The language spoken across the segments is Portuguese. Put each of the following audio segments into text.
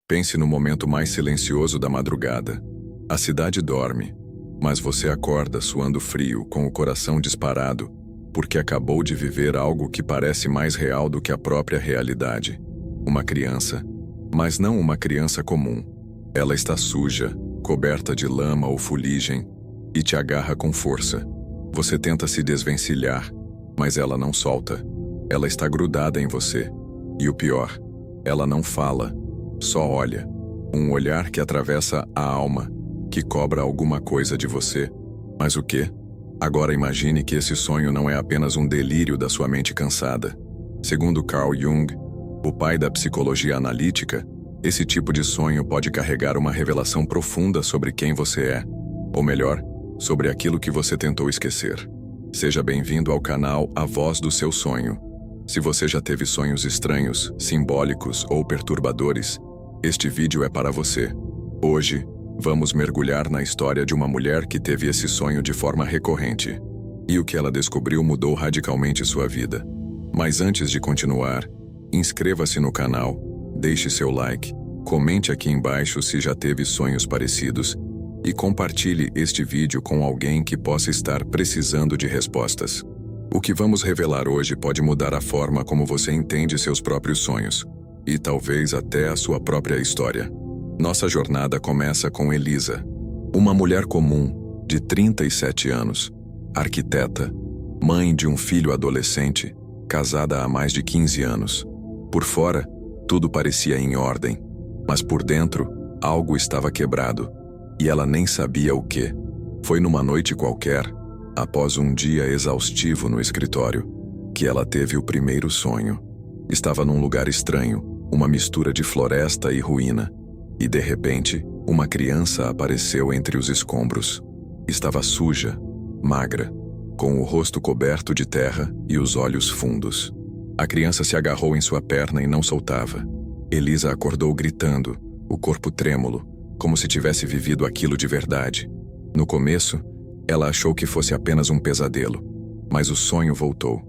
Pense no momento mais silencioso da madrugada. A cidade dorme, mas você acorda suando frio, com o coração disparado, porque acabou de viver algo que parece mais real do que a própria realidade. Uma criança, mas não uma criança comum. Ela está suja, coberta de lama ou fuligem, e te agarra com força. Você tenta se desvencilhar, mas ela não solta. Ela está grudada em você. E o pior, ela não fala, só olha. Um olhar que atravessa a alma, que cobra alguma coisa de você. Mas o quê? Agora imagine que esse sonho não é apenas um delírio da sua mente cansada. Segundo Carl Jung, o pai da psicologia analítica, esse tipo de sonho pode carregar uma revelação profunda sobre quem você é, ou melhor, sobre aquilo que você tentou esquecer. Seja bem-vindo ao canal A Voz do Seu Sonho. Se você já teve sonhos estranhos, simbólicos ou perturbadores, este vídeo é para você. Hoje, vamos mergulhar na história de uma mulher que teve esse sonho de forma recorrente. E o que ela descobriu mudou radicalmente sua vida. Mas antes de continuar, inscreva-se no canal, deixe seu like, comente aqui embaixo se já teve sonhos parecidos e compartilhe este vídeo com alguém que possa estar precisando de respostas. O que vamos revelar hoje pode mudar a forma como você entende seus próprios sonhos e talvez até a sua própria história. Nossa jornada começa com Elisa, uma mulher comum, de 37 anos, arquiteta, mãe de um filho adolescente, casada há mais de 15 anos. Por fora, tudo parecia em ordem, mas por dentro, algo estava quebrado, e ela nem sabia o quê. Foi numa noite qualquer, após um dia exaustivo no escritório, que ela teve o primeiro sonho. Estava num lugar estranho, uma mistura de floresta e ruína, e de repente, uma criança apareceu entre os escombros. Estava suja, magra, com o rosto coberto de terra e os olhos fundos. A criança se agarrou em sua perna e não soltava. Elisa acordou gritando, o corpo trêmulo, como se tivesse vivido aquilo de verdade. No começo, ela achou que fosse apenas um pesadelo, mas o sonho voltou,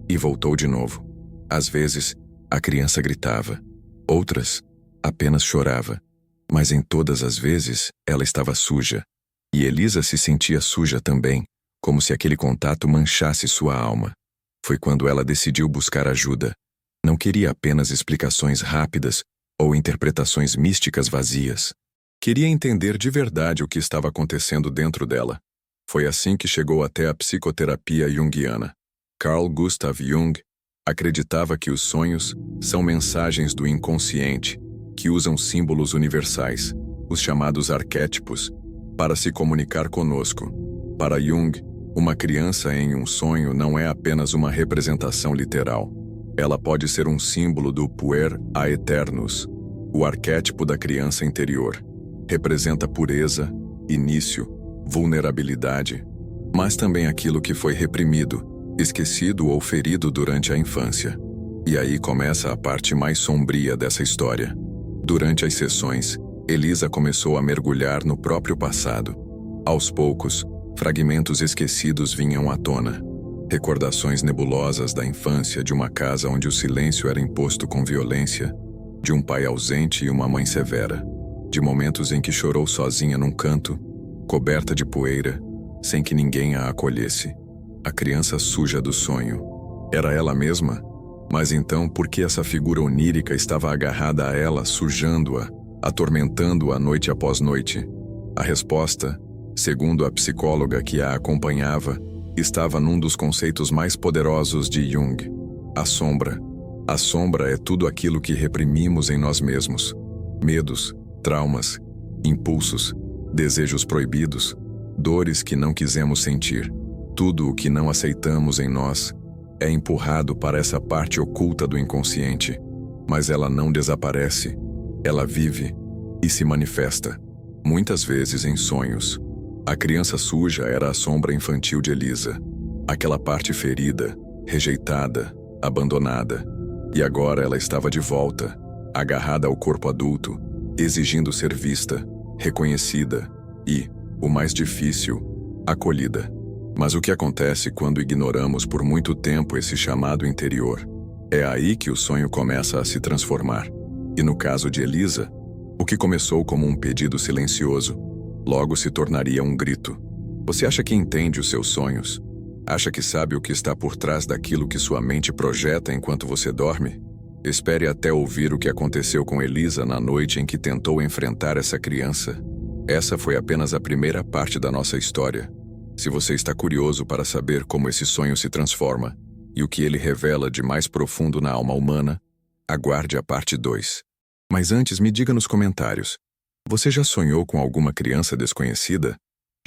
e voltou de novo. Às vezes, a criança gritava, outras, apenas chorava, mas em todas as vezes, ela estava suja, e Elisa se sentia suja também, como se aquele contato manchasse sua alma. Foi quando ela decidiu buscar ajuda. Não queria apenas explicações rápidas ou interpretações místicas vazias. Queria entender de verdade o que estava acontecendo dentro dela. Foi assim que chegou até a psicoterapia junguiana. Carl Gustav Jung acreditava que os sonhos são mensagens do inconsciente, que usam símbolos universais, os chamados arquétipos, para se comunicar conosco. Para Jung, uma criança em um sonho não é apenas uma representação literal. Ela pode ser um símbolo do puer aeternus, o arquétipo da criança interior. Representa pureza, início, vulnerabilidade, mas também aquilo que foi reprimido, esquecido ou ferido durante a infância. E aí começa a parte mais sombria dessa história. Durante as sessões, Elisa começou a mergulhar no próprio passado. Aos poucos, fragmentos esquecidos vinham à tona. Recordações nebulosas da infância, de uma casa onde o silêncio era imposto com violência, de um pai ausente e uma mãe severa, de momentos em que chorou sozinha num canto, coberta de poeira, sem que ninguém a acolhesse. A criança suja do sonho. Era ela mesma? Mas então, por que essa figura onírica estava agarrada a ela, sujando-a, atormentando-a noite após noite? A resposta, segundo a psicóloga que a acompanhava, estava num dos conceitos mais poderosos de Jung: a sombra. A sombra é tudo aquilo que reprimimos em nós mesmos. Medos, traumas, impulsos, desejos proibidos, dores que não quisemos sentir. Tudo o que não aceitamos em nós é empurrado para essa parte oculta do inconsciente. Mas ela não desaparece. Ela vive e se manifesta, muitas vezes em sonhos. A criança suja era a sombra infantil de Elisa. Aquela parte ferida, rejeitada, abandonada. E agora ela estava de volta, agarrada ao corpo adulto, exigindo ser vista, reconhecida e, o mais difícil, acolhida. Mas o que acontece quando ignoramos por muito tempo esse chamado interior? É aí que o sonho começa a se transformar. E no caso de Elisa, O que começou como um pedido silencioso, logo se tornaria um grito. Você acha que entende os seus sonhos? Acha que sabe o que está por trás daquilo que sua mente projeta enquanto você dorme? Espere até ouvir o que aconteceu com Elisa na noite em que tentou enfrentar essa criança. Essa foi apenas a primeira parte da nossa história. Se você está curioso para saber como esse sonho se transforma e o que ele revela de mais profundo na alma humana, aguarde a parte 2. Mas antes, me diga nos comentários: você já sonhou com alguma criança desconhecida?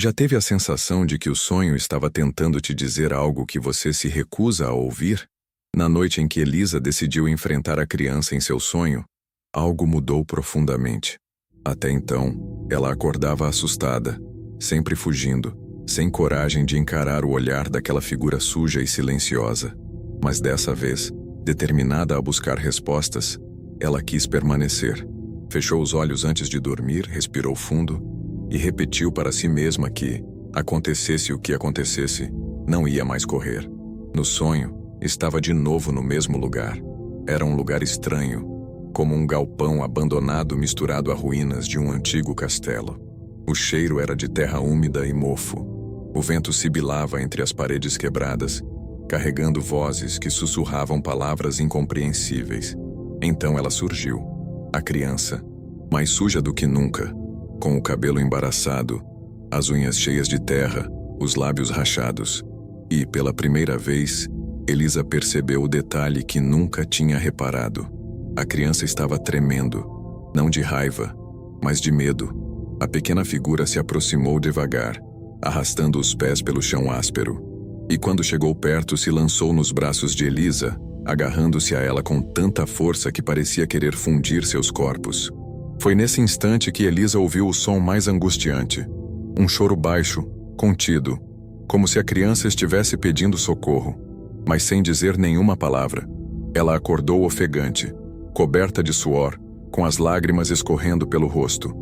Já teve a sensação de que o sonho estava tentando te dizer algo que você se recusa a ouvir? Na noite em que Elisa decidiu enfrentar a criança em seu sonho, algo mudou profundamente. Até então, ela acordava assustada, sempre fugindo, sem coragem de encarar o olhar daquela figura suja e silenciosa. Mas dessa vez, determinada a buscar respostas, ela quis permanecer. Fechou os olhos antes de dormir, respirou fundo e repetiu para si mesma que, acontecesse o que acontecesse, não ia mais correr. No sonho, estava de novo no mesmo lugar. Era um lugar estranho, como um galpão abandonado misturado a ruínas de um antigo castelo. O cheiro era de terra úmida e mofo. O vento sibilava entre as paredes quebradas, carregando vozes que sussurravam palavras incompreensíveis. Então ela surgiu, a criança, mais suja do que nunca, com o cabelo embaraçado, as unhas cheias de terra, os lábios rachados. E, pela primeira vez, Elisa percebeu o detalhe que nunca tinha reparado. A criança estava tremendo, não de raiva, mas de medo. A pequena figura se aproximou devagar, arrastando os pés pelo chão áspero. E quando chegou perto, se lançou nos braços de Elisa, agarrando-se a ela com tanta força que parecia querer fundir seus corpos. Foi nesse instante que Elisa ouviu o som mais angustiante. Um choro baixo, contido, como se a criança estivesse pedindo socorro, mas sem dizer nenhuma palavra. Ela acordou ofegante, coberta de suor, com as lágrimas escorrendo pelo rosto.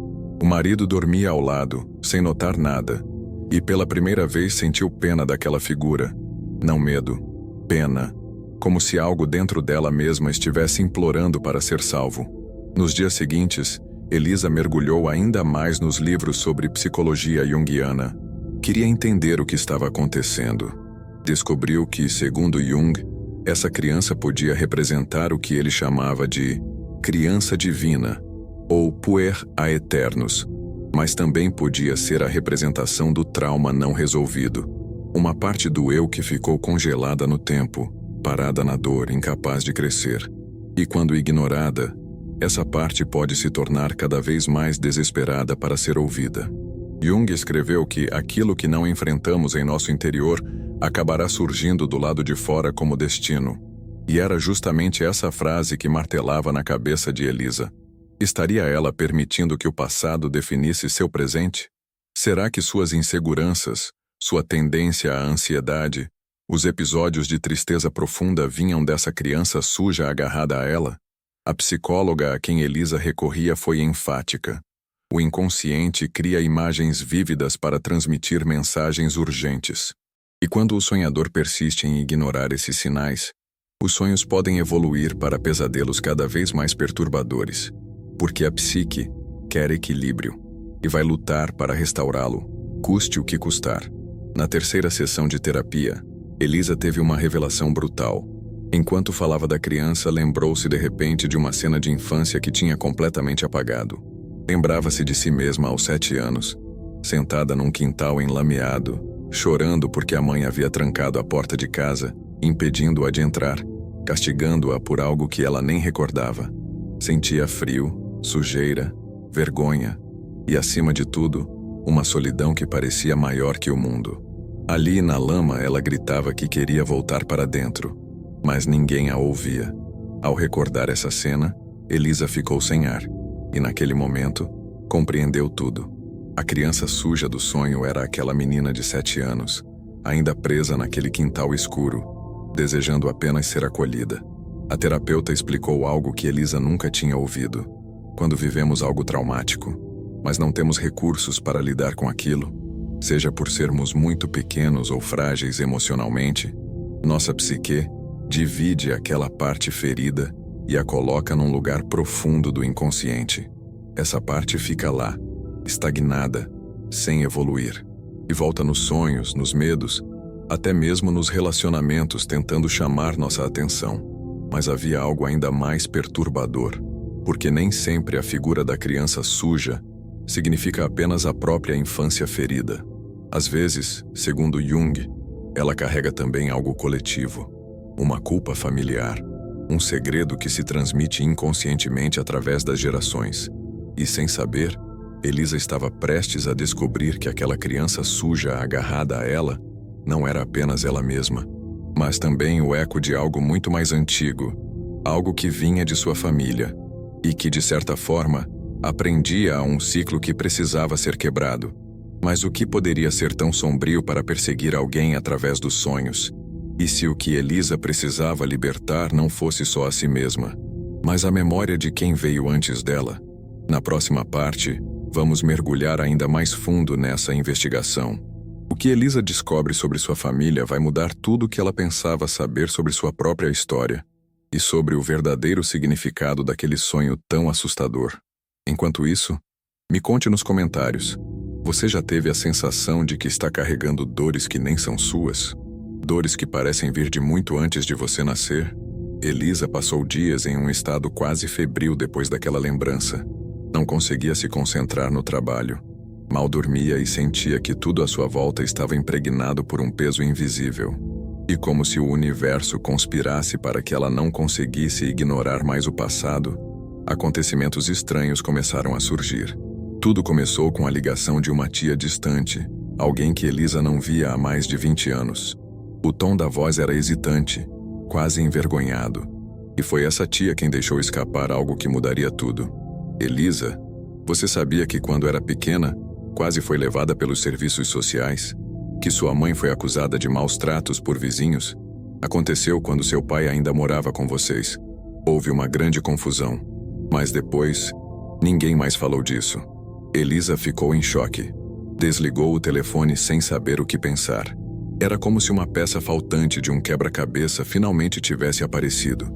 O marido dormia ao lado, sem notar nada, e pela primeira vez sentiu pena daquela figura. Não medo, pena, como se algo dentro dela mesma estivesse implorando para ser salvo. Nos dias seguintes, Elisa mergulhou ainda mais nos livros sobre psicologia junguiana. Queria entender o que estava acontecendo. Descobriu que, segundo Jung, essa criança podia representar o que ele chamava de criança divina, ou puer aeternus, mas também podia ser a representação do trauma não resolvido, uma parte do eu que ficou congelada no tempo, parada na dor, incapaz de crescer. E quando ignorada, essa parte pode se tornar cada vez mais desesperada para ser ouvida. Jung escreveu que aquilo que não enfrentamos em nosso interior acabará surgindo do lado de fora como destino. E era justamente essa frase que martelava na cabeça de Elisa. Estaria ela permitindo que o passado definisse seu presente? Será que suas inseguranças, sua tendência à ansiedade, os episódios de tristeza profunda vinham dessa criança suja agarrada a ela? A psicóloga a quem Elisa recorria foi enfática. O inconsciente cria imagens vívidas para transmitir mensagens urgentes. E quando o sonhador persiste em ignorar esses sinais, os sonhos podem evoluir para pesadelos cada vez mais perturbadores. Porque a psique quer equilíbrio e vai lutar para restaurá-lo, custe o que custar. Na terceira sessão de terapia, Elisa teve uma revelação brutal. Enquanto falava da criança, lembrou-se de repente de uma cena de infância que tinha completamente apagado. Lembrava-se de si mesma aos 7 anos, sentada num quintal enlameado, chorando porque a mãe havia trancado a porta de casa, impedindo-a de entrar, castigando-a por algo que ela nem recordava. Sentia frio, sujeira, vergonha e, acima de tudo, uma solidão que parecia maior que o mundo. Ali, na lama, ela gritava que queria voltar para dentro, mas ninguém a ouvia. Ao recordar essa cena, Elisa ficou sem ar, e naquele momento, compreendeu tudo. A criança suja do sonho era aquela menina de 7 anos, ainda presa naquele quintal escuro, desejando apenas ser acolhida. A terapeuta explicou algo que Elisa nunca tinha ouvido. Quando vivemos algo traumático, mas não temos recursos para lidar com aquilo, seja por sermos muito pequenos ou frágeis emocionalmente, nossa psique divide aquela parte ferida e a coloca num lugar profundo do inconsciente. essa parte fica lá, estagnada, sem evoluir, e volta nos sonhos, nos medos, até mesmo nos relacionamentos tentando chamar nossa atenção. Mas havia algo ainda mais perturbador, porque nem sempre a figura da criança suja significa apenas a própria infância ferida. Às vezes, segundo Jung, ela carrega também algo coletivo, uma culpa familiar, um segredo que se transmite inconscientemente através das gerações. E sem saber, Elisa estava prestes a descobrir que aquela criança suja agarrada a ela não era apenas ela mesma, mas também o eco de algo muito mais antigo, algo que vinha de sua família e que, de certa forma, aprendia a um ciclo que precisava ser quebrado. Mas o que poderia ser tão sombrio para perseguir alguém através dos sonhos? E se o que Elisa precisava libertar não fosse só a si mesma, mas a memória de quem veio antes dela? Na próxima parte, vamos mergulhar ainda mais fundo nessa investigação. O que Elisa descobre sobre sua família vai mudar tudo o que ela pensava saber sobre sua própria história e sobre o verdadeiro significado daquele sonho tão assustador. Enquanto isso, me conte nos comentários. Você já teve a sensação de que está carregando dores que nem são suas? Dores que parecem vir de muito antes de você nascer? Elisa passou dias em um estado quase febril depois daquela lembrança. Não conseguia se concentrar no trabalho. Mal dormia e sentia que tudo à sua volta estava impregnado por um peso invisível. E como se o universo conspirasse para que ela não conseguisse ignorar mais o passado, acontecimentos estranhos começaram a surgir. Tudo começou com a ligação de uma tia distante, alguém que Elisa não via há mais de 20 anos. O tom da voz era hesitante, quase envergonhado. E foi essa tia quem deixou escapar algo que mudaria tudo. Elisa, você sabia que quando era pequena, quase foi levada pelos serviços sociais? Que sua mãe foi acusada de maus tratos por vizinhos? Aconteceu quando seu pai ainda morava com vocês. Houve uma grande confusão. Mas depois, ninguém mais falou disso. Elisa ficou em choque. Desligou o telefone sem saber o que pensar. Era como se uma peça faltante de um quebra-cabeça finalmente tivesse aparecido.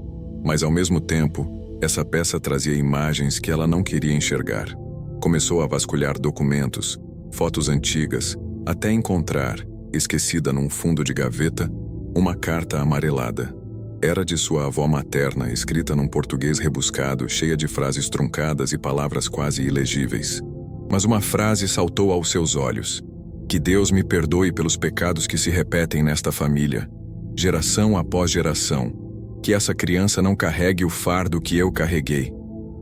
Mas ao mesmo tempo, essa peça trazia imagens que ela não queria enxergar. Começou a vasculhar documentos, fotos antigas, até encontrar, esquecida num fundo de gaveta, uma carta amarelada. Era de sua avó materna, escrita num português rebuscado, cheia de frases truncadas e palavras quase ilegíveis. Mas uma frase saltou aos seus olhos. Que Deus me perdoe pelos pecados que se repetem nesta família, geração após geração. Que essa criança não carregue o fardo que eu carreguei.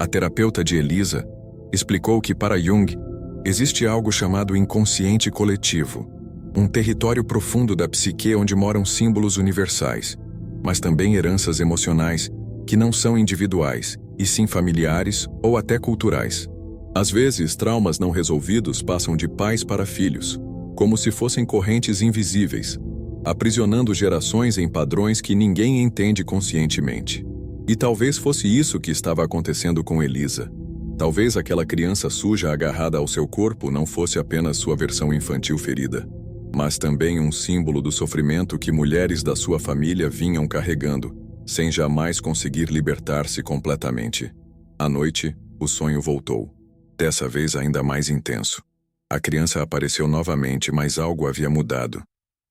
A terapeuta de Elisa explicou que para Jung, existe algo chamado inconsciente coletivo, um território profundo da psique onde moram símbolos universais, mas também heranças emocionais que não são individuais, e sim familiares ou até culturais. Às vezes, traumas não resolvidos passam de pais para filhos, como se fossem correntes invisíveis, aprisionando gerações em padrões que ninguém entende conscientemente. E talvez fosse isso que estava acontecendo com Elisa. Talvez aquela criança suja agarrada ao seu corpo não fosse apenas sua versão infantil ferida, mas também um símbolo do sofrimento que mulheres da sua família vinham carregando, sem jamais conseguir libertar-se completamente. À noite, o sonho voltou. Dessa vez ainda mais intenso. A criança apareceu novamente, mas algo havia mudado.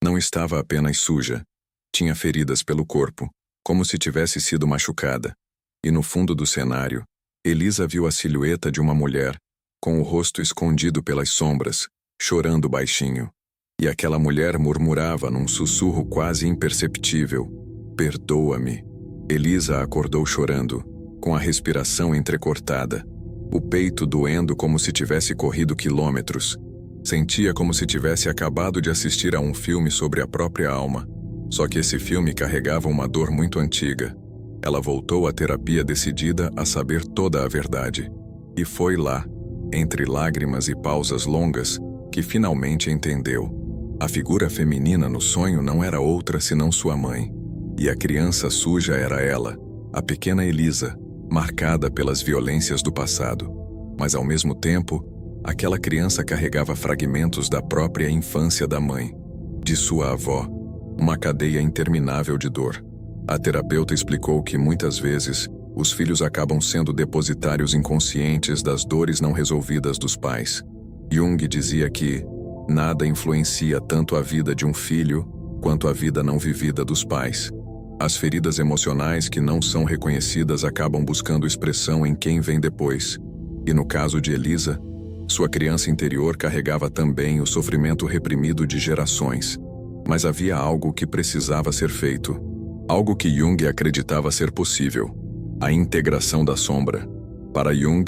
Não estava apenas suja. Tinha feridas pelo corpo, como se tivesse sido machucada. E no fundo do cenário, Elisa viu a silhueta de uma mulher, com o rosto escondido pelas sombras, chorando baixinho. E aquela mulher murmurava num sussurro quase imperceptível: "Perdoa-me." Elisa acordou chorando, com a respiração entrecortada, o peito doendo como se tivesse corrido quilômetros. Sentia como se tivesse acabado de assistir a um filme sobre a própria alma. Só que esse filme carregava uma dor muito antiga. Ela voltou à terapia decidida a saber toda a verdade. E foi lá, entre lágrimas e pausas longas, que finalmente entendeu. A figura feminina no sonho não era outra senão sua mãe. E a criança suja era ela, a pequena Elisa, marcada pelas violências do passado. Mas ao mesmo tempo, aquela criança carregava fragmentos da própria infância da mãe, de sua avó, uma cadeia interminável de dor. A terapeuta explicou que muitas vezes, Os filhos acabam sendo depositários inconscientes das dores não resolvidas dos pais. Jung dizia que nada influencia tanto a vida de um filho quanto a vida não vivida dos pais. As feridas emocionais que não são reconhecidas acabam buscando expressão em quem vem depois. E no caso de Elisa, sua criança interior carregava também o sofrimento reprimido de gerações. Mas havia algo que precisava ser feito. Algo que Jung acreditava ser possível. A integração da sombra. Para Jung,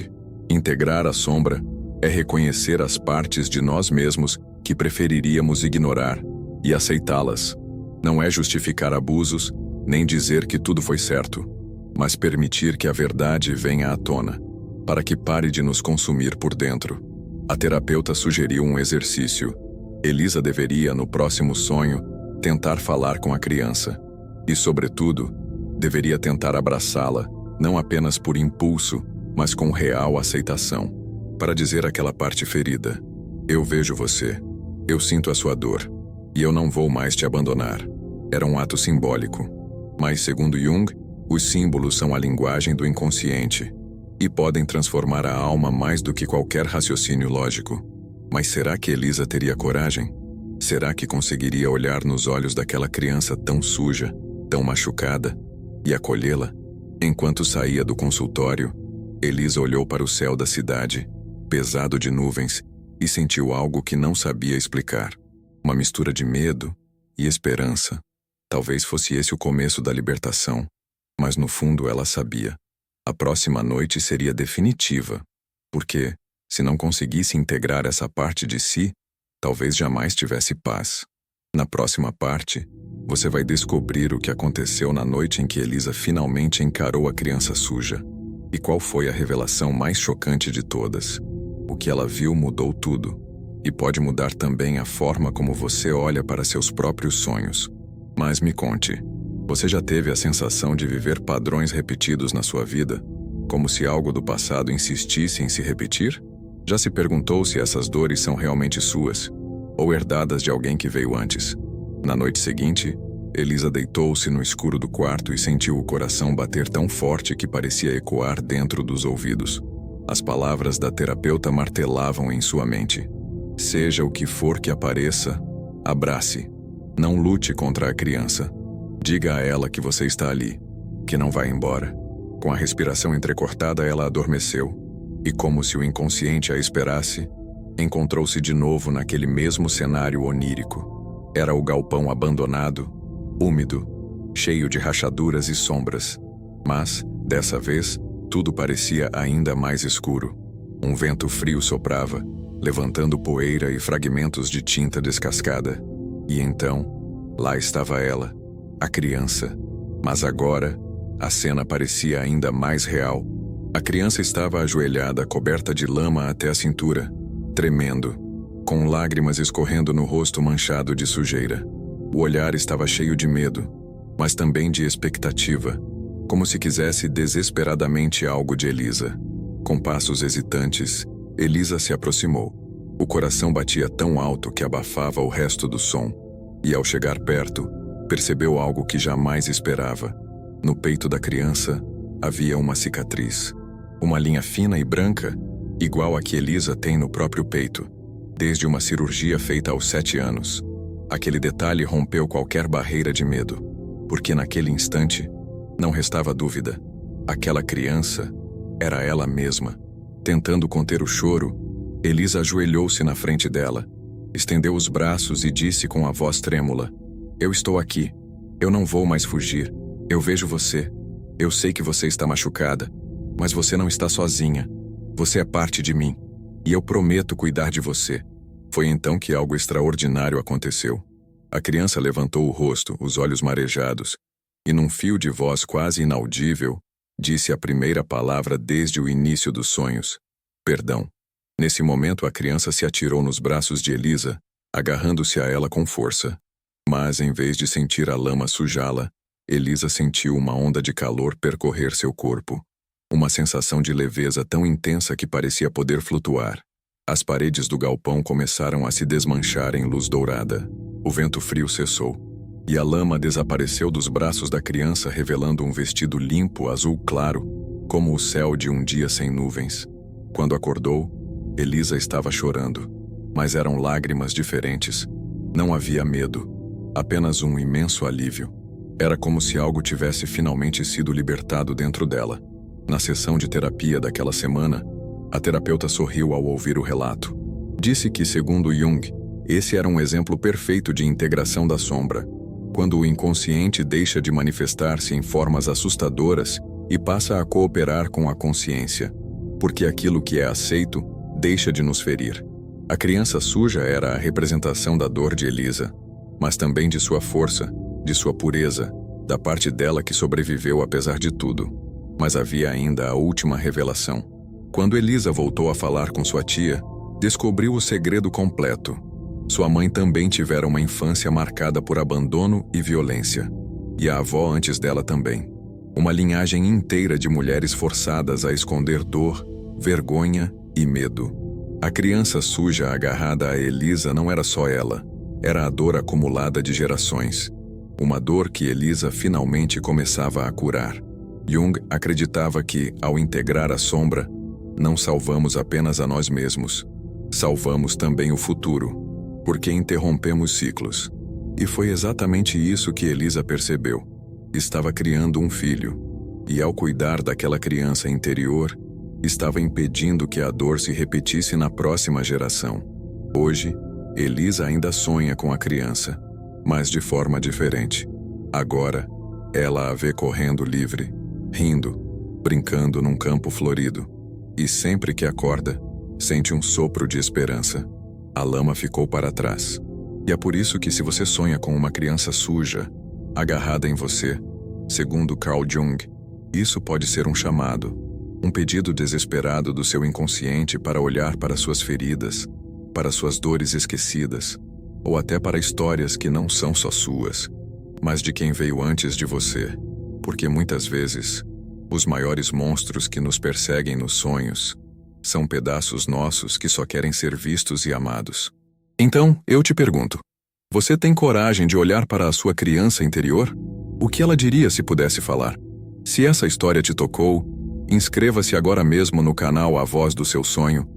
integrar a sombra é reconhecer as partes de nós mesmos que preferiríamos ignorar e aceitá-las. Não é justificar abusos, nem dizer que tudo foi certo, mas permitir que a verdade venha à tona, para que pare de nos consumir por dentro. A terapeuta sugeriu um exercício. Elisa deveria, no próximo sonho, tentar falar com a criança. E, sobretudo, deveria tentar abraçá-la, não apenas por impulso, mas com real aceitação. Para dizer àquela parte ferida: eu vejo você, eu sinto a sua dor, e eu não vou mais te abandonar. Era um ato simbólico. Mas, segundo Jung, os símbolos são a linguagem do inconsciente e podem transformar a alma mais do que qualquer raciocínio lógico. Mas será que Elisa teria coragem? Será que conseguiria olhar nos olhos daquela criança tão suja, tão machucada, e acolhê-la? Enquanto saía do consultório, Elisa olhou para o céu da cidade, pesado de nuvens, e sentiu algo que não sabia explicar. Uma mistura de medo e esperança. Talvez fosse esse o começo da libertação, mas no fundo ela sabia. A próxima noite seria definitiva, porque, se não conseguisse integrar essa parte de si, talvez jamais tivesse paz. Na próxima parte, você vai descobrir o que aconteceu na noite em que Elisa finalmente encarou a criança suja. E qual foi a revelação mais chocante de todas? O que ela viu mudou tudo, e pode mudar também a forma como você olha para seus próprios sonhos. Mas me conte, você já teve a sensação de viver padrões repetidos na sua vida, como se algo do passado insistisse em se repetir? Já se perguntou se essas dores são realmente suas, ou herdadas de alguém que veio antes? Na noite seguinte, Elisa deitou-se no escuro do quarto e sentiu o coração bater tão forte que parecia ecoar dentro dos ouvidos. As palavras da terapeuta martelavam em sua mente. Seja o que for que apareça, abrace. Não lute contra a criança. Diga a ela que você está ali, que não vai embora. Com a respiração entrecortada, ela adormeceu, e como se o inconsciente a esperasse, encontrou-se de novo naquele mesmo cenário onírico. Era o galpão abandonado, úmido, cheio de rachaduras e sombras. Mas, dessa vez, tudo parecia ainda mais escuro. Um vento frio soprava, levantando poeira e fragmentos de tinta descascada. E então, lá estava ela, a criança. Mas agora, a cena parecia ainda mais real. A criança estava ajoelhada, coberta de lama até a cintura, tremendo, com lágrimas escorrendo no rosto manchado de sujeira. O olhar estava cheio de medo, mas também de expectativa, como se quisesse desesperadamente algo de Elisa. Com passos hesitantes, Elisa se aproximou. O coração batia tão alto que abafava o resto do som, e ao chegar perto, percebeu algo que jamais esperava. No peito da criança havia uma cicatriz, uma linha fina e branca, igual a que Elisa tem no próprio peito, desde uma cirurgia feita aos 7 anos. Aquele detalhe rompeu qualquer barreira de medo, porque naquele instante não restava dúvida. Aquela criança era ela mesma. Tentando conter o choro, Elisa ajoelhou-se na frente dela, estendeu os braços e disse com a voz trêmula: Eu estou aqui. Eu não vou mais fugir. Eu vejo você. Eu sei que você está machucada, mas você não está sozinha. Você é parte de mim, e eu prometo cuidar de você. Foi então que algo extraordinário aconteceu. A criança levantou o rosto, os olhos marejados, e num fio de voz quase inaudível, disse a primeira palavra desde o início dos sonhos: perdão. Nesse momento a criança se atirou nos braços de Elisa, agarrando-se a ela com força. Mas, em vez de sentir a lama sujá-la, Elisa sentiu uma onda de calor percorrer seu corpo. Uma sensação de leveza tão intensa que parecia poder flutuar. As paredes do galpão começaram a se desmanchar em luz dourada. O vento frio cessou. e a lama desapareceu dos braços da criança, revelando um vestido limpo, azul claro, como o céu de um dia sem nuvens. Quando acordou, Elisa estava chorando, mas eram lágrimas diferentes. Não havia medo, apenas um imenso alívio. Era como se algo tivesse finalmente sido libertado dentro dela. Na sessão de terapia daquela semana, a terapeuta sorriu ao ouvir o relato. Disse que, segundo Jung, esse era um exemplo perfeito de integração da sombra, quando o inconsciente deixa de manifestar-se em formas assustadoras e passa a cooperar com a consciência, porque aquilo que é aceito deixa de nos ferir. A criança suja era a representação da dor de Elisa, mas também de sua força, de sua pureza, da parte dela que sobreviveu apesar de tudo. Mas havia ainda a última revelação. Quando Elisa voltou a falar com sua tia, descobriu o segredo completo. Sua mãe também tivera uma infância marcada por abandono e violência. E a avó antes dela também. Uma linhagem inteira de mulheres forçadas a esconder dor, vergonha e medo. A criança suja agarrada a Elisa não era só ela. Era a dor acumulada de gerações. Uma dor que Elisa finalmente começava a curar. Jung acreditava que, ao integrar a sombra, não salvamos apenas a nós mesmos. Salvamos também o futuro, porque interrompemos ciclos. E foi exatamente isso que Elisa percebeu. Estava criando um filho, e ao cuidar daquela criança interior, estava impedindo que a dor se repetisse na próxima geração. Hoje, Elisa ainda sonha com a criança, mas de forma diferente. Agora, ela a vê correndo livre, rindo, brincando num campo florido. E sempre que acorda, sente um sopro de esperança. A lama ficou para trás. E é por isso que, se você sonha com uma criança suja, agarrada em você, segundo Carl Jung, isso pode ser um chamado, um pedido desesperado do seu inconsciente para olhar para suas feridas, para suas dores esquecidas, ou até para histórias que não são só suas, mas de quem veio antes de você. Porque muitas vezes, os maiores monstros que nos perseguem nos sonhos são pedaços nossos que só querem ser vistos e amados. Então, eu te pergunto, você tem coragem de olhar para a sua criança interior? O que ela diria se pudesse falar? Se essa história te tocou, inscreva-se agora mesmo no canal A Voz do Seu Sonho,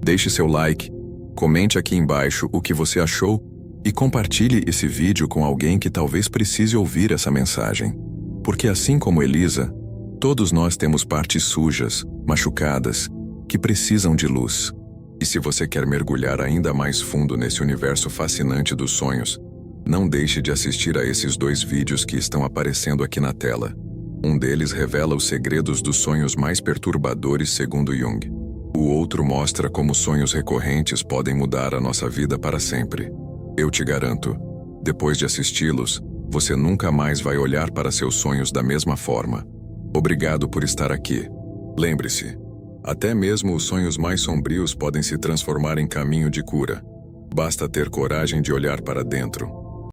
deixe seu like, comente aqui embaixo o que você achou e compartilhe esse vídeo com alguém que talvez precise ouvir essa mensagem. Porque assim como Elisa, todos nós temos partes sujas, machucadas, que precisam de luz. E se você quer mergulhar ainda mais fundo nesse universo fascinante dos sonhos, não deixe de assistir a esses 2 vídeos que estão aparecendo aqui na tela. Um deles revela os segredos dos sonhos mais perturbadores segundo Jung. O outro mostra como sonhos recorrentes podem mudar a nossa vida para sempre. Eu te garanto, depois de assisti-los, você nunca mais vai olhar para seus sonhos da mesma forma. Obrigado por estar aqui. Lembre-se, até mesmo os sonhos mais sombrios podem se transformar em caminho de cura. Basta ter coragem de olhar para dentro.